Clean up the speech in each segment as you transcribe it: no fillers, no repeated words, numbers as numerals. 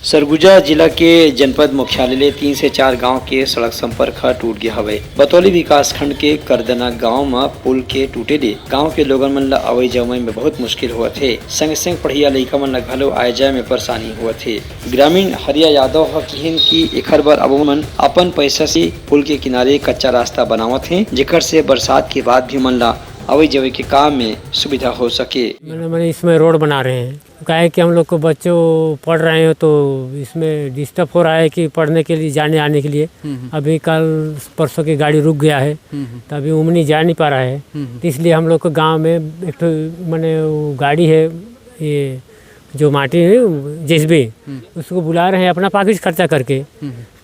सरगुजा जिला के जनपद मुख्यालय 3 से 4 गांव के सड़क संपर्क टूट गया हवे। बतौली विकास खंड के करदना गांव में पुल के टूटे ले गांव के लोगन मन ला आवाई जावाई में बहुत मुश्किल हुआ थे। संग संग पढ़िया लइका मन ला घलो आए जाए में परेशानी हुआ थे। ग्रामीण हरिया यादव कहन की एखर बर अब मन अपन पैसा से पुल के किनारे कच्चा रास्ता बनावत हैं, जेकर से बरसात के बाद भी मन ला आवाई जावाई के काम में सुविधा हो सके। मैंने इसमें रोड बना रहे हैं, क्या है कि हम लोग को बच्चों पढ़ रहे हैं तो इसमें डिस्टर्ब हो रहा है कि पढ़ने के लिए जाने आने के लिए। अभी कल परसों की गाड़ी रुक गया है तो अभी उमनी जा नहीं पा रहा है, तो इसलिए हम लोग को गांव में एक तो मैंने गाड़ी है, ये जो माटी है जेसीबी, उसको बुला रहे हैं अपना पाकिट खर्चा करके।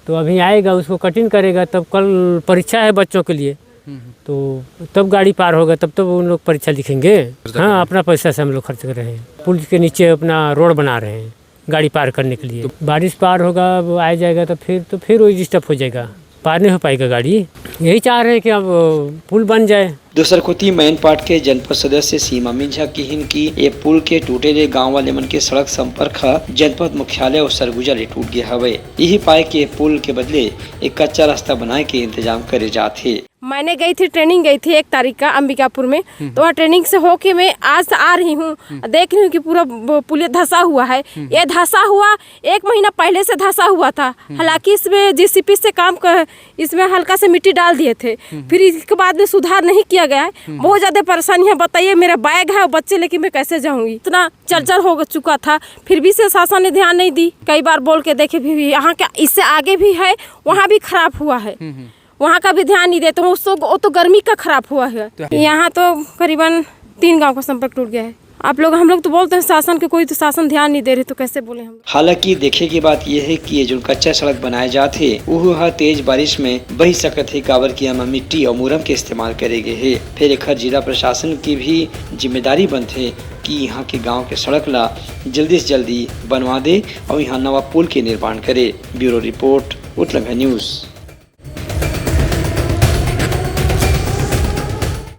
तो अभी आएगा, उसको कटिंग करेगा, तब कल परीक्षा है बच्चों के लिए, तो तब गाड़ी पार होगा, तब तो उन लोग परीक्षा लिखेंगे। हाँ, अपना पैसा से हम लोग खर्च कर रहे हैं। पुल के नीचे अपना रोड बना रहे हैं गाड़ी पार करने के लिए। बारिश पार होगा, आ जाएगा तो फिर वही डिस्टर्ब हो जाएगा, पार नहीं हो पाएगा गाड़ी। यही चाह रहे हैं कि अब पुल बन जाए। दूसर कोती मैन पार्ट के जनपद सदस्य सीमा मिंझा कहन की ये पुल के टूटे ले गाँव वाले मन के सड़क संपर्क जनपद मुख्यालय और सरगुजा ले टूट गया हवे। यही पाए के पुल के बदले एक कच्चा रास्ता बनाए के इंतजाम करे जाते। मैंने गई थी, ट्रेनिंग गई थी 1 तारीख का अंबिकापुर में, तो वहाँ ट्रेनिंग से होके मैं आज आ रही हूँ, देख रही हूँ कि पूरा पुल धंसा हुआ है। ये धंसा हुआ 1 महीना पहले से धंसा हुआ था। हालांकि इसमें जेसीबी से काम कर इसमें हल्का से मिट्टी डाल दिए थे, फिर इसके बाद में सुधार नहीं किया गया है। बहुत ज्यादा परेशानी है। बताइए, मेरा बैग है और बच्चे लेके मैं कैसे जाऊंगी? इतना चलचल हो चुका था, फिर भी से शासन ने ध्यान नहीं दी। कई बार बोल के देखे भी, यहाँ का इससे आगे भी है, वहाँ भी खराब हुआ है, वहाँ का भी ध्यान नहीं देते। वो तो गर्मी का खराब हुआ है। यहाँ तो करीबन 3 गांव का संपर्क टूट गया है। हम लोग तो बोलते हैं शासन के, कोई तो शासन ध्यान नहीं दे रहे, तो कैसे बोले हम? हालांकि देखे की बात यह है कि ये जो कच्चा सड़क बनाए जाते वो तेज बारिश में बही सकत है, काबर की हम मिट्टी और मुरम के इस्तेमाल करे गए है। फिर एक जिला प्रशासन की भी जिम्मेदारी बनते कि यहाँ के गांव के सड़क ला जल्दी से जल्दी बनवा दे और यहाँ नवा पुल के निर्माण करे। ब्यूरो रिपोर्ट, उत्तलंगा न्यूज।